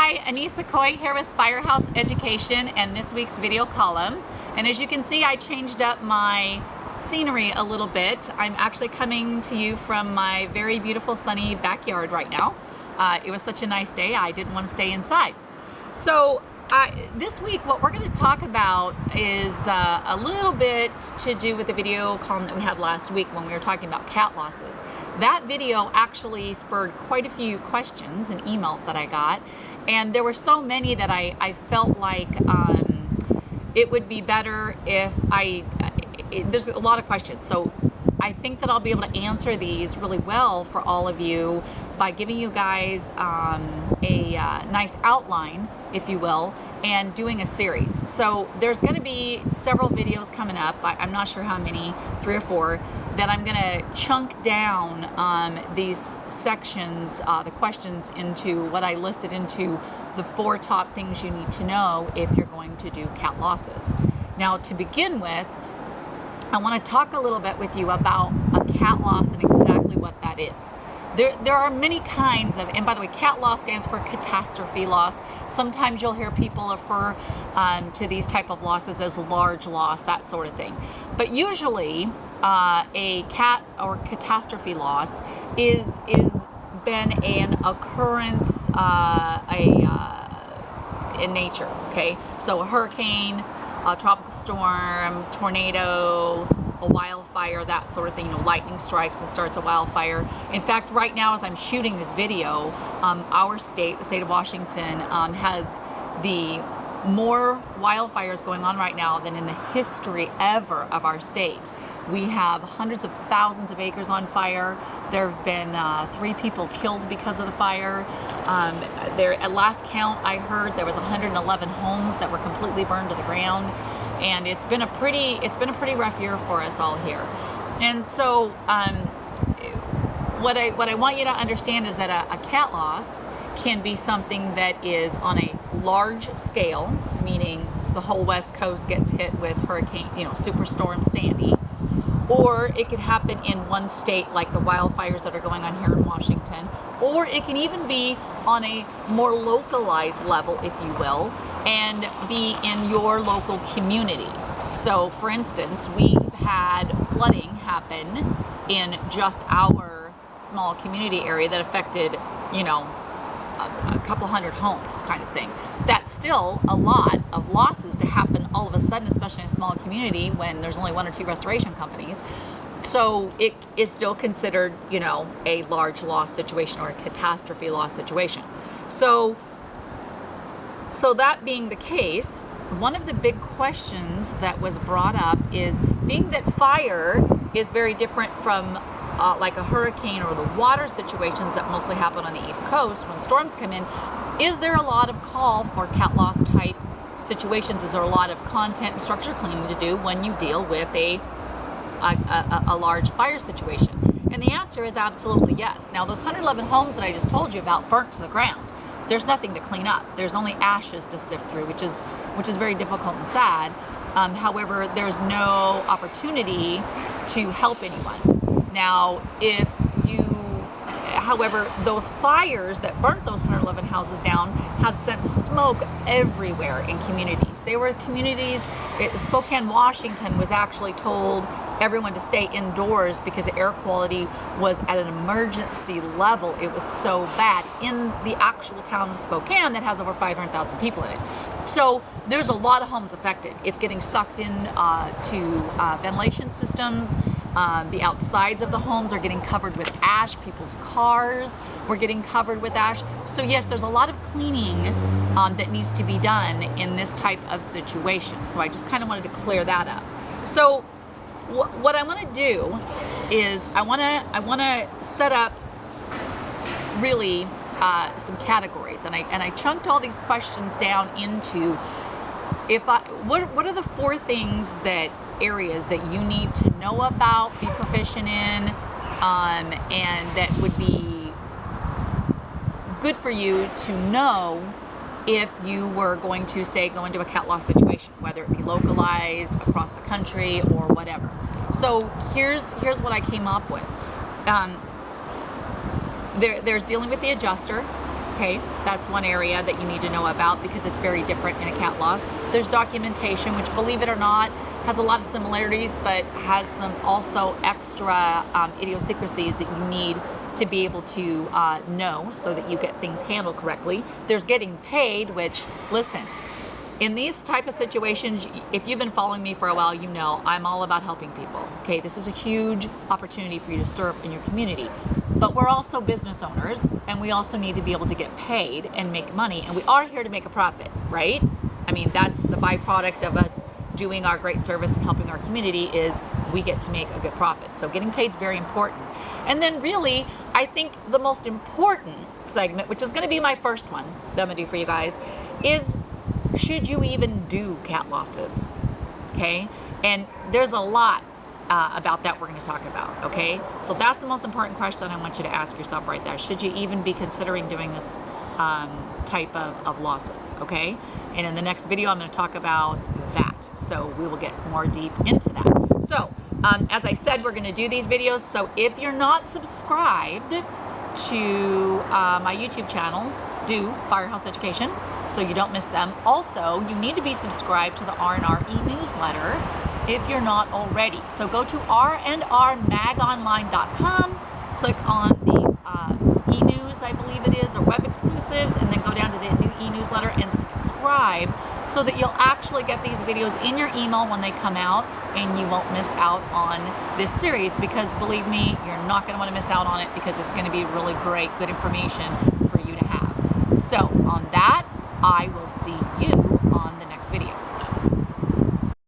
Hi, Anissa Coy here with Firehouse Education and this week's video column. And as you can see, I changed up my scenery a little bit. I'm actually coming to you from my very beautiful sunny backyard right now. It was such a nice day, I didn't want to stay inside. So this week what we're going to talk about is a little bit to do with the video column that we had last week when we were talking about cat losses. That video actually spurred quite a few questions and emails that I got, and there were so many that I felt like it would be better if there's a lot of questions, so I think that I'll be able to answer these really well for all of you by giving you guys a nice outline, if you will, and doing a series. So there's going to be several videos coming up, I'm not sure how many, 3 or 4, that I'm going to chunk down these sections, the questions, into what I listed into the 4 top things you need to know if you're going to do cat losses. Now, to begin with, I want to talk a little bit with you about a cat loss and exactly what that is. There are many kinds of, and by the way, cat loss stands for catastrophe loss. Sometimes you'll hear people refer to these type of losses as large loss, that sort of thing. But usually a cat or catastrophe loss is been an occurrence in nature, okay? So a hurricane, a tropical storm, tornado, a wildfire, that sort of thing, lightning strikes and starts a wildfire. In fact, right now as I'm shooting this video, our state, the state of Washington, has the more wildfires going on right now than in the history ever of our state. We have hundreds of thousands of acres on fire. There have been 3 people killed because of the fire. At last count I heard there was 111 homes that were completely burned to the ground. And it's been a pretty rough year for us all here. And so what I want you to understand is that a cat loss can be something that is on a large scale, meaning the whole West Coast gets hit with hurricane, Superstorm Sandy, or it could happen in one state like the wildfires that are going on here in Washington, or it can even be on a more localized level, if you will, and be in your local community. So for instance, we've had flooding happen in just our small community area that affected, a couple hundred homes, kind of thing. That's still a lot of losses to happen all of a sudden, especially in a small community when there's only 1 or 2 restoration companies. So it is still considered, a large loss situation or a catastrophe loss situation. So that being the case, one of the big questions that was brought up is, being that fire is very different from like a hurricane or the water situations that mostly happen on the East Coast when storms come in, is there a lot of call for cat loss type situations? Is there a lot of content and structure cleaning to do when you deal with a large fire situation? And the answer is absolutely yes. Now, those 111 homes that I just told you about burnt to the ground. There's nothing to clean up. There's only ashes to sift through, which is very difficult and sad. However, there's no opportunity to help anyone. Now, however, those fires that burnt those 111 houses down have sent smoke everywhere in communities. They were communities, Spokane, Washington was actually told everyone to stay indoors because the air quality was at an emergency level. It was so bad in the actual town of Spokane that has over 500,000 people in it. So there's a lot of homes affected. It's getting sucked in to ventilation systems. The outsides of the homes are getting covered with ash. People's cars were getting covered with ash. So yes, there's a lot of cleaning that needs to be done in this type of situation. So I just kind of wanted to clear that up. So what I want to do is I want to set up really some categories, and I chunked all these questions down into what are the 4 things areas that you need to know about, be proficient in, and that would be good for you to know if you were going to, say, go into a cat loss situation, whether it be localized across the country or whatever. So here's what I came up with. There's dealing with the adjuster. Okay, that's one area that you need to know about because it's very different in a cat loss. There's documentation, which, believe it or not, has a lot of similarities, but has some also extra idiosyncrasies that you need to be able to know so that you get things handled correctly. There's getting paid, which, listen, in these type of situations, if you've been following me for a while, you know I'm all about helping people. Okay, this is a huge opportunity for you to serve in your community. But we're also business owners, and we also need to be able to get paid and make money, and we are here to make a profit, right? I mean, that's the byproduct of us doing our great service and helping our community is we get to make a good profit. So getting paid is very important. And then really, I think the most important segment, which is going to be my first one that I'm going to do for you guys, is should you even do cat losses? Okay? And there's a lot about that we're going to talk about, okay? So that's the most important question I want you to ask yourself right there. Should you even be considering doing this type of losses, okay? And in the next video, I'm going to talk about that. So we will get more deep into that. So as I said, we're going to do these videos. So if you're not subscribed to my YouTube channel, do Firehouse Education so you don't miss them. Also, you need to be subscribed to the R&R e-newsletter if you're not already. So go to rnrmagonline.com, click on the e-news, I believe it is, or web exclusives, and then go down to the new e-newsletter and subscribe so that you'll actually get these videos in your email when they come out and you won't miss out on this series, because believe me, you're not going to want to miss out on it because it's going to be really great, good information for you to have. So on that, I will see you